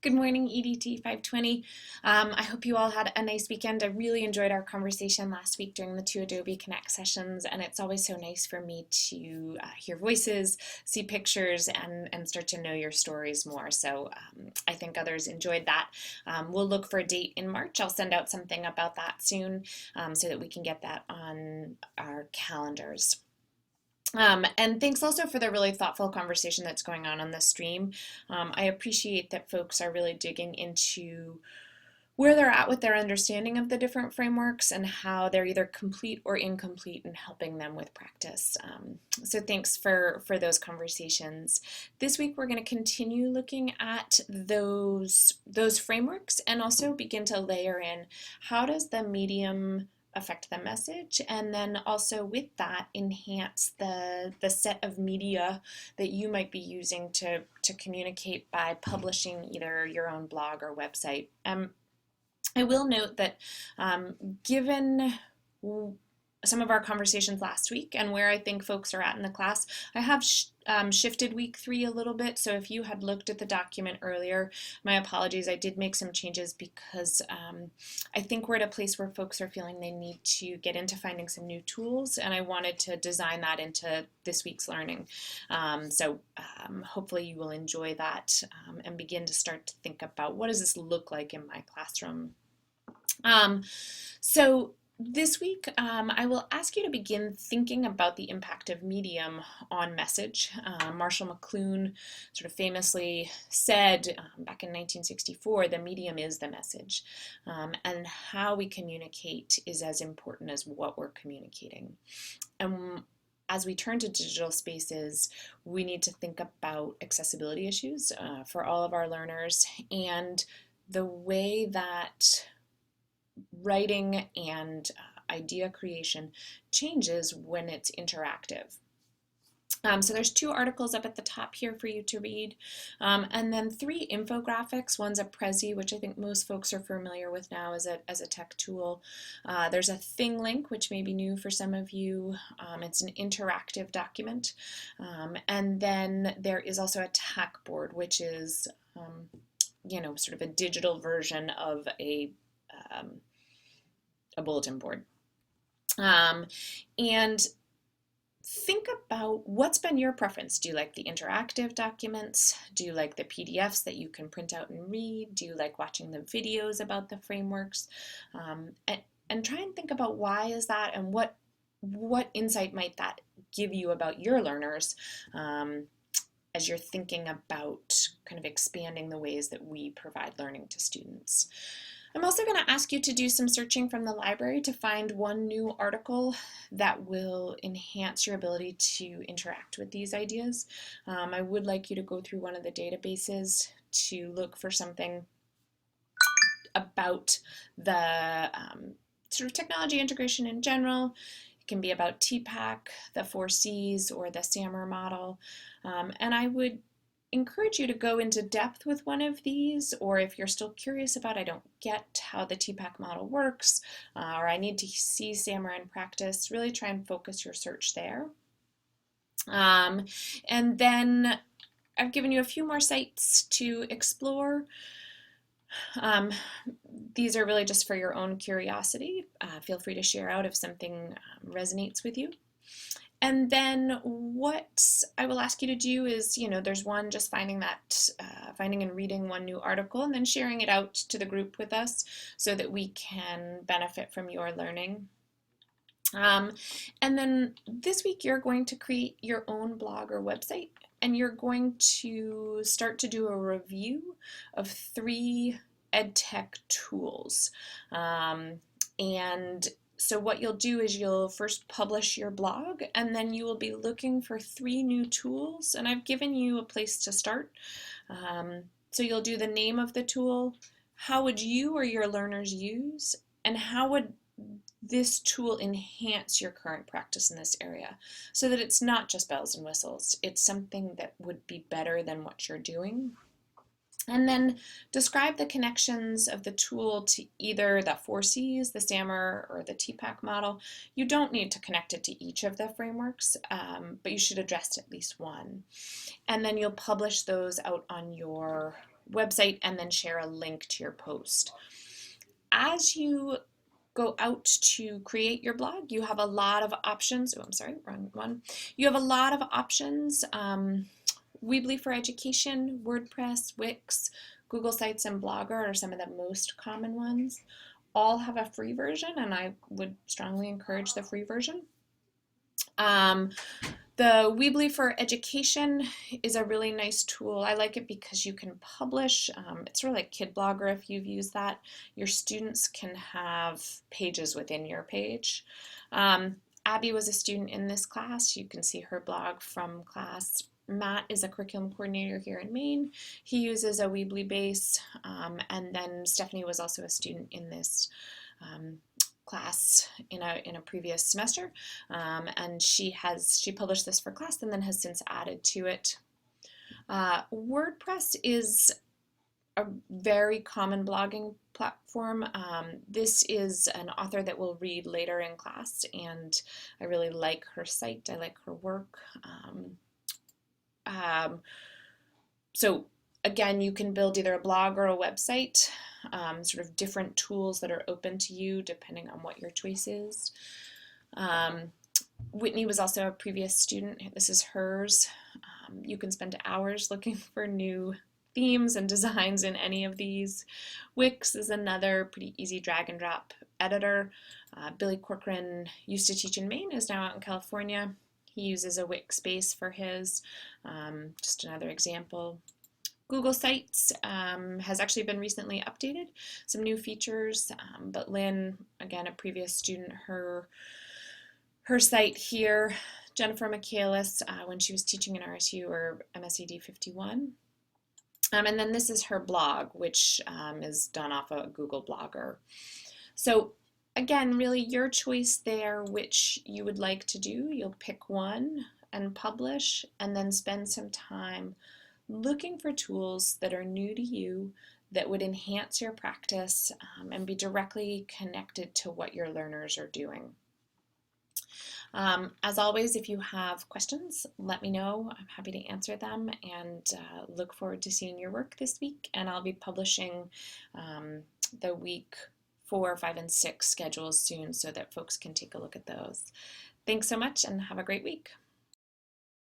Good morning, EDT 520. I hope you all had a nice weekend. I really enjoyed our conversation last week during the two Adobe Connect sessions, and it's always so nice for me to hear voices, see pictures, and start to know your stories more. So I think others enjoyed that. We'll look for a date in March. I'll send out something about that soon so that we can get that on our calendars. And thanks also for the really thoughtful conversation that's going on the stream. I appreciate that folks are really digging into where they're at with their understanding of the different frameworks and how they're either complete or incomplete in helping them with practice. So thanks for those conversations. This week we're going to continue looking at those frameworks and also begin to layer in how does the medium affect the message, and then also with that enhance the set of media that you might be using to communicate by publishing either your own blog or website. I will note that given some of our conversations last week and where I think folks are at in the class, I have shifted week 3 a little bit. So if you had looked at the document earlier, my apologies. I did make some changes because I think we're at a place where folks are feeling they need to get into finding some new tools, and I wanted to design that into this week's learning. So hopefully you will enjoy that and begin to start to think about what does this look like in my classroom. So this week, I will ask you to begin thinking about the impact of medium on message. Marshall McLuhan sort of famously said back in 1964, the medium is the message, and how we communicate is as important as what we're communicating. And as we turn to digital spaces, we need to think about accessibility issues for all of our learners and the way that writing and idea creation changes when it's interactive. So there's 2 articles up at the top here for you to read, and then 3 infographics. One's a Prezi, which I think most folks are familiar with now as a tech tool. There's a ThingLink, which may be new for some of you. It's an interactive document. And then there is also a TACboard, which is sort of a digital version of a bulletin board. And think about what's been your preference. Do you like the interactive documents? Do you like the PDFs that you can print out and read? Do you like watching the videos about the frameworks? And try and think about why is that, and what insight might that give you about your learners as you're thinking about kind of expanding the ways that we provide learning to students. I'm also going to ask you to do some searching from the library to find one new article that will enhance your ability to interact with these ideas. I would like you to go through one of the databases to look for something about the sort of technology integration in general. It can be about TPACK, the 4 Cs, or the SAMR model. And I would encourage you to go into depth with one of these, or if you're still curious about I don't get how the TPACK model works, or I need to see SAMR in practice, really try and focus your search there. And then I've given you a few more sites to explore. These are really just for your own curiosity. Feel free to share out if something resonates with you. And then what I will ask you to do is, there's one, just finding and reading one new article and then sharing it out to the group with us so that we can benefit from your learning. And then this week you're going to create your own blog or website, and you're going to start to do a review of 3 EdTech tools. And so what you'll do is you'll first publish your blog, and then you will be looking for 3 new tools, and I've given you a place to start. So you'll do the name of the tool, how would you or your learners use, and how would this tool enhance your current practice in this area, so that it's not just bells and whistles, it's something that would be better than what you're doing. And then describe the connections of the tool to either the 4 Cs, the SAMR, or the TPACK model. You don't need to connect it to each of the frameworks, but you should address at least one. And then you'll publish those out on your website and then share a link to your post. As you go out to create your blog, you have a lot of options. Oh, I'm sorry, wrong one. You have a lot of options. Weebly for Education, WordPress, Wix, Google Sites, and Blogger are some of the most common ones. All have a free version, and I would strongly encourage the free version. The Weebly for Education is a really nice tool. I like it because you can publish. It's sort of like Kid Blogger if you've used that. Your students can have pages within your page. Abby was a student in this class. You can see her blog from class. Matt is a curriculum coordinator here in Maine. He uses a Weebly base. And then Stephanie was also a student in this class in a previous semester, and she published this for class and then has since added to it. WordPress is a very common blogging platform. This is an author that we'll read later in class, and I really like her site. I like her work. So again, you can build either a blog or a website, sort of different tools that are open to you depending on what your choice is. Whitney was also a previous student. This is hers. You can spend hours looking for new themes and designs in any of these. Wix is another pretty easy drag and drop editor. Billy Corcoran used to teach in Maine, is now out in California. He uses a Wix base for his. Just another example. Google Sites has actually been recently updated, some new features, but Lynn, again, a previous student, her site here, Jennifer Michaelis, when she was teaching in RSU or MSAD 51. And then this is her blog, which is done off a Google Blogger. So again, really your choice there, which you would like to do. You'll pick one and publish, and then spend some time looking for tools that are new to you that would enhance your practice and be directly connected to what your learners are doing. As always, if you have questions, let me know. I'm happy to answer them, and look forward to seeing your work this week. And I'll be publishing the week 4, 5, and 6 schedules soon so that folks can take a look at those. Thanks so much and have a great week.